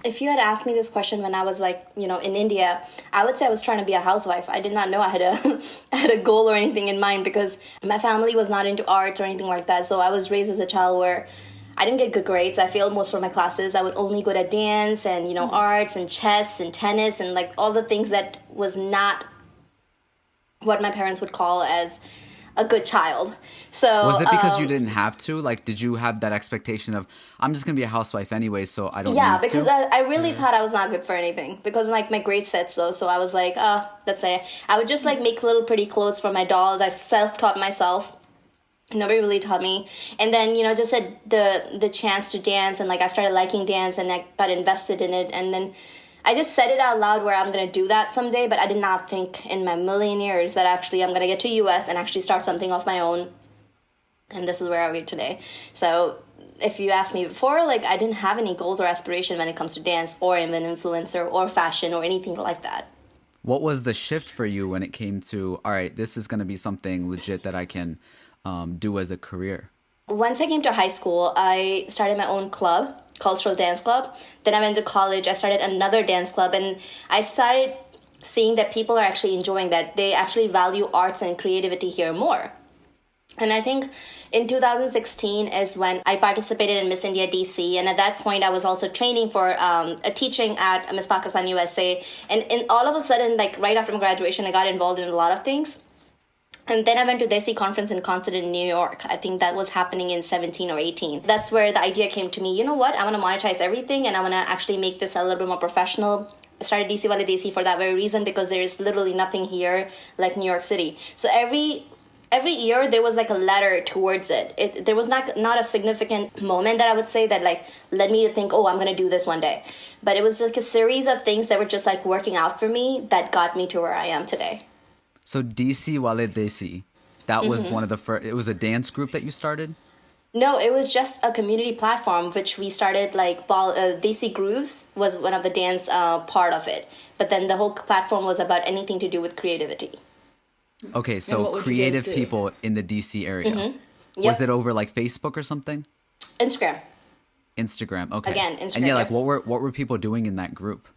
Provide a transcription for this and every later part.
If you had asked me this question when I was like, in India, I would say I was trying to be a housewife. I did not know I had a I had a goal or anything in mind because my family was not into arts or anything like that. So I was raised as a child where I didn't get good grades. I failed most of my classes. I would only go to dance and, arts and chess and tennis and like all the things that was not what my parents would call as a good child. So was it because you didn't have to? Like, did you have that expectation of, I'm just going to be a housewife anyway, so I don't need to? Yeah, because I really thought I was not good for anything because like my grades said so. So I was like, let's say I would just like make little pretty clothes for my dolls. I self-taught myself. Nobody really taught me. And then, just had the chance to dance and like I started liking dance and I got invested in it. And then I just said it out loud where I'm going to do that someday, but I did not think in my million years that actually I'm going to get to US and actually start something of my own. And this is where I am today. So if you asked me before, like I didn't have any goals or aspiration when it comes to dance or even influencer or fashion or anything like that. What was the shift for you when it came to, all right, this is going to be something legit that I can do as a career? Once I came to high school, I started my own club, cultural dance club. Then I went to college. I started another dance club, and I started seeing that people are actually enjoying that. They actually value arts and creativity here more. And I think in 2016 is when I participated in Miss India DC. And at that point, I was also training for a teaching at Miss Pakistan USA. And all of a sudden, like right after my graduation, I got involved in a lot of things. And then I went to Desi conference and concert in New York. I think that was happening in 17 or 18. That's where the idea came to me. You know what? I want to monetize everything and I want to actually make this a little bit more professional. I started DC Wale Desi for that very reason because there is literally nothing here like New York City. So every year there was like a letter towards it. There was not a significant moment that I would say that like led me to think, oh, I'm going to do this one day. But it was like a series of things that were just like working out for me that got me to where I am today. So DC Wale Desi, that was one of the first, it was a dance group that you started? No, it was just a community platform, which we started like Desi Grooves was one of the dance part of it. But then the whole platform was about anything to do with creativity. Okay, so creative people in the DC area. Yep. Was it over like Facebook or something? Instagram, okay. Again, Instagram. And yeah, like what were people doing in that group?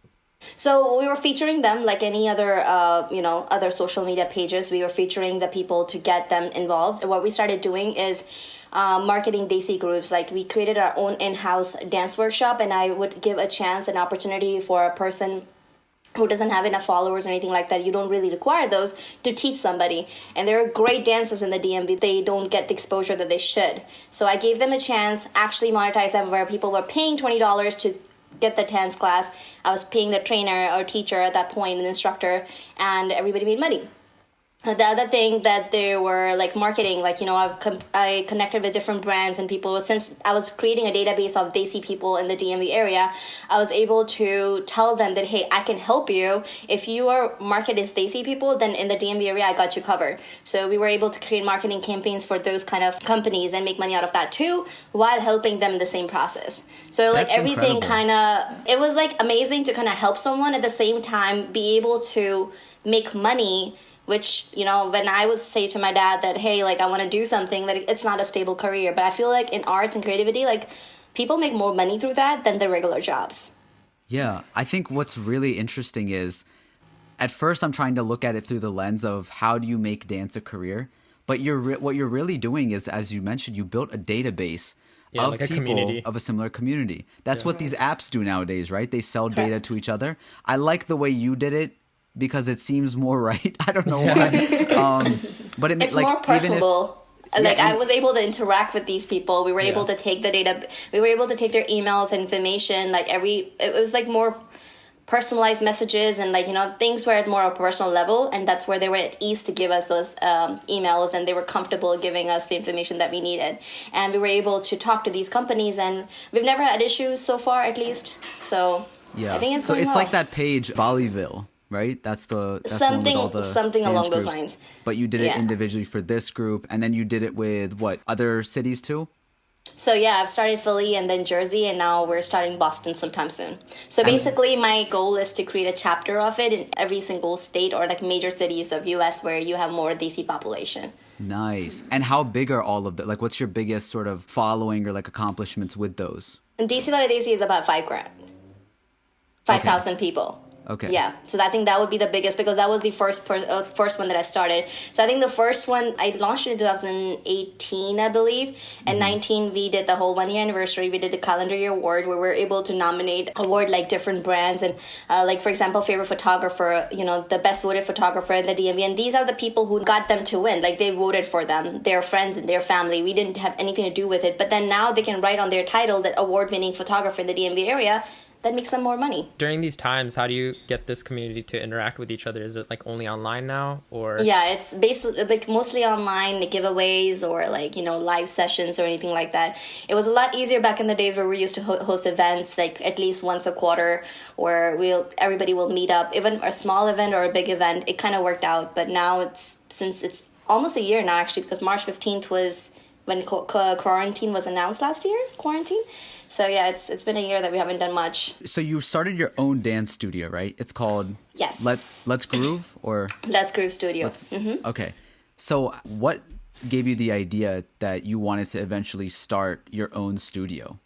So we were featuring them like any other, other social media pages. We were featuring the people to get them involved. And what we started doing is marketing Desi groups. Like we created our own in-house dance workshop, and I would give a chance, an opportunity for a person who doesn't have enough followers or anything like that. You don't really require those to teach somebody. And there are great dancers in the DMV. They don't get the exposure that they should. So I gave them a chance, actually monetize them where people were paying $20 to get the dance class. I was paying the trainer or teacher at that point, an instructor, and everybody made money. The other thing that they were like marketing, like, I connected with different brands and people. Since I was creating a database of Desi people in the DMV area, I was able to tell them that, hey, I can help you. If your market is Desi people, then in the DMV area, I got you covered. So we were able to create marketing campaigns for those kind of companies and make money out of that too, while helping them in the same process. So like That's everything incredible. it was like amazing to kind of help someone at the same time be able to make money. Which, when I would say to my dad that, hey, like, I want to do something, that it's not a stable career. But I feel like in arts and creativity, like, people make more money through that than their regular jobs. Yeah, I think what's really interesting is, at first I'm trying to look at it through the lens of how do you make dance a career? But what you're really doing is, as you mentioned, you built a database of like a people community. Of a similar community. That's what these apps do nowadays, right? They sell data to each other. I like the way you did it, because it seems more right. I don't know why. But it's like, more personable. I was able to interact with these people. We were able to take the data. We were able to take their emails, information. It was like more personalized messages and things were at more of a personal level. And that's where they were at ease to give us those emails, and they were comfortable giving us the information that we needed. And we were able to talk to these companies, and we've never had issues so far, at least. So yeah, I think it's so going it's well. Like that page Bollyville. Right? That's the one with all the something dance along those groups. lines. But you did it individually for this group, and then you did it with what, other cities too? So yeah, I've started Philly and then Jersey, and now we're starting Boston sometime soon. So basically, my goal is to create a chapter of it in every single state or like major cities of US where you have more Desi population. Nice. And how big are all of that? Like, what's your biggest sort of following or like accomplishments with those? And DC Wale Desi is about $5,000. 5,000 people. Okay. Yeah, so I think that would be the biggest, because that was the first one that I started. So I think the first one I launched in 2018, I believe, and 19 we did the whole 1 year anniversary. We did the calendar year award where we were able to nominate award like different brands and like for example favorite photographer, the best voted photographer in the DMV, and these are the people who got them to win. Like they voted for them, their friends and their family. We didn't have anything to do with it, but then now they can write on their title that award-winning photographer in the DMV area. That makes them more money. During these times, how do you get this community to interact with each other? Is it like only online now, or? Yeah, it's basically like mostly online, like giveaways or like, live sessions or anything like that. It was a lot easier back in the days where we used to host events like at least once a quarter, where everybody will meet up, even a small event or a big event. It kind of worked out, but now since it's almost a year now actually, because March 15th was when quarantine was announced last year, quarantine. So yeah, it's been a year that we haven't done much. So you started your own dance studio, right? It's called Yes. Let's Groove, or Let's Groove Studio. Okay. So what gave you the idea that you wanted to eventually start your own studio?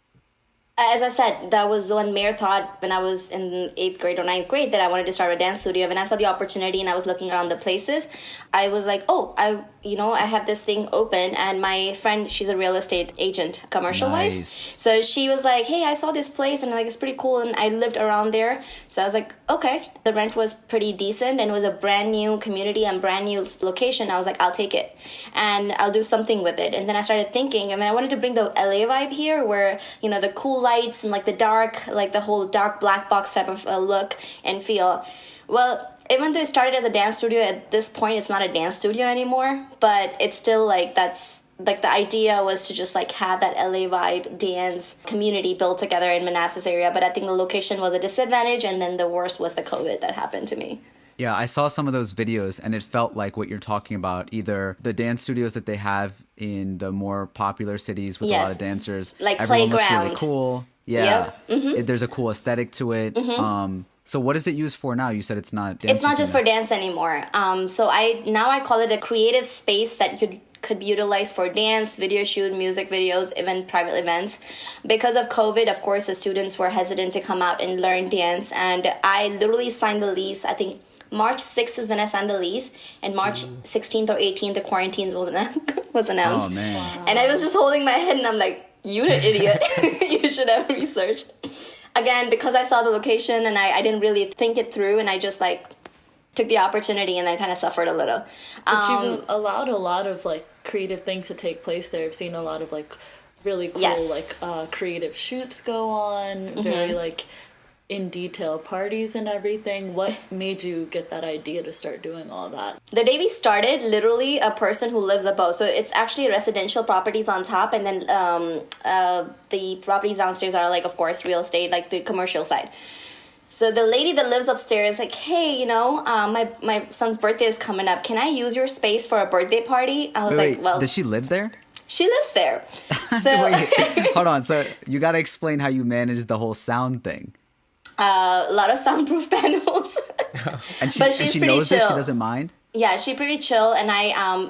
As I said, that was one Mayor thought when I was in 8th grade or 9th grade that I wanted to start a dance studio. When I saw the opportunity and I was looking around the places, I was like, I have this thing open, and my friend, she's a real estate agent, commercial-wise. Nice. So she was like, hey, I saw this place, and like it's pretty cool, and I lived around there. So I was like, okay. The rent was pretty decent, and it was a brand new community and brand new location. I was like, I'll take it, and I'll do something with it. And then I started thinking, I wanted to bring the LA vibe here, where, the cool lights and like the dark, like the whole dark black box type of look and feel. Well, even though it started as a dance studio, at this point it's not a dance studio anymore, but it's still like that's like the idea was to just like have that LA vibe dance community built together in Manassas area. But I think the location was a disadvantage, and then the worst was the COVID that happened to me. Yeah, I saw some of those videos, and it felt like what you're talking about, either the dance studios that they have in the more popular cities with a lot of dancers. Like everyone playground. looks really cool. Yeah. Yep. There's a cool aesthetic to it. So what is it used for now? You said it's not dance. It's not just for dance anymore. So I call it a creative space that could be utilized for dance, video shoot, music videos, even private events. Because of COVID, of course, the students were hesitant to come out and learn dance. And I literally signed the lease, I think March 6th is when I signed the lease, and March 16th or 18th, the quarantine was announced. Oh, man. Wow. And I was just holding my head, and I'm like, you the idiot. You should have researched. Again, because I saw the location, and I didn't really think it through, and I just, like, took the opportunity, and then kind of suffered a little. But you've allowed a lot of, like, creative things to take place there. I've seen a lot of, like, really cool, like, creative shoots go on, very, like, in detail parties and everything. What made you get that idea to start doing all that? The day we started, literally a person who lives above. So it's actually residential properties on top, and then the properties downstairs are like, of course, real estate, like the commercial side. So the lady that lives upstairs, like, hey, my son's birthday is coming up. Can I use your space for a birthday party? I was like, well, does she live there? She lives there. So Wait, hold on. So you got to explain how you manage the whole sound thing. A lot of soundproof panels. And she, but she's and she pretty knows chill. this? She doesn't mind? Yeah, she's pretty chill, and I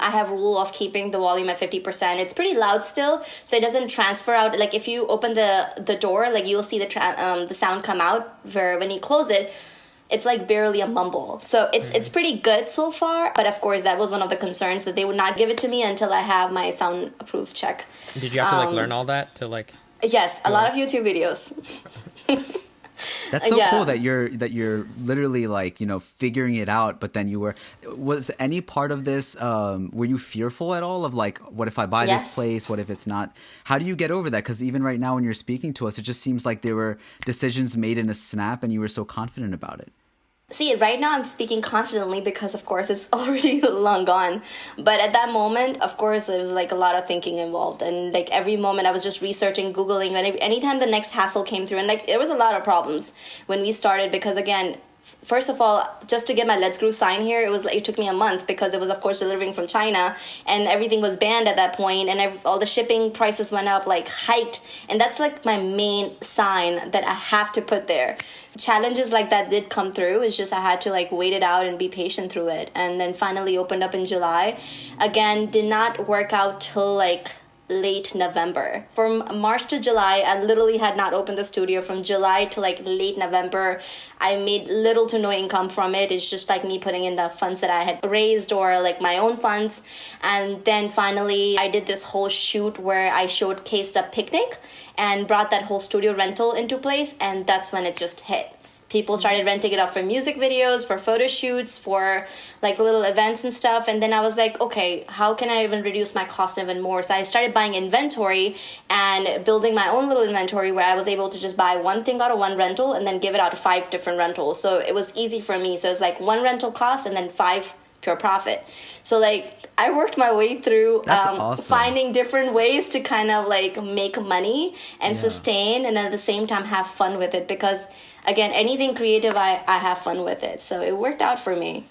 have a rule of keeping the volume at 50%. It's pretty loud still, so it doesn't transfer out. Like if you open the door, like you'll see the sound come out. Where when you close it, it's like barely a mumble. So it's pretty good so far. But of course, that was one of the concerns, that they would not give it to me until I have my soundproof check. Did you have to learn all that to like? Yes, a lot of YouTube videos. That's so cool that you're literally like, figuring it out, but then was any part of this, were you fearful at all of like, what if I buy this place? What if it's not? How do you get over that? Because even right now when you're speaking to us, it just seems like there were decisions made in a snap and you were so confident about it. See, right now I'm speaking confidently because, of course, it's already long gone. But at that moment, of course, there was like a lot of thinking involved. And like every moment I was just researching, Googling. Anytime the next hassle came through. And like there was a lot of problems when we started because, again, first of all, just to get my Let's Groove sign here, it took me a month because it was, of course, delivering from China. And everything was banned at that point. And all the shipping prices went up, like hiked. And that's like my main sign that I have to put there. Challenges like that did come through. It's just I had to like wait it out and be patient through it, and then finally opened up in July. Again, did not work out till like late November. From March to July, I literally had not opened the studio. From July to like late November, I made little to no income from it. It's just like me putting in the funds that I had raised or like my own funds. And then finally, I did this whole shoot where I showcased a picnic and brought that whole studio rental into place. And that's when it just hit. People started renting it out for music videos, for photo shoots, for like little events and stuff. And then I was like, okay, how can I even reduce my cost even more? So I started buying inventory and building my own little inventory where I was able to just buy one thing out of one rental and then give it out to 5 different rentals. So it was easy for me. So it's like 1 rental cost and then 5 pure profit. So like I worked my way through awesome. Finding different ways to kind of like make money and sustain and at the same time have fun with it, because again, anything creative, I have fun with it. So it worked out for me.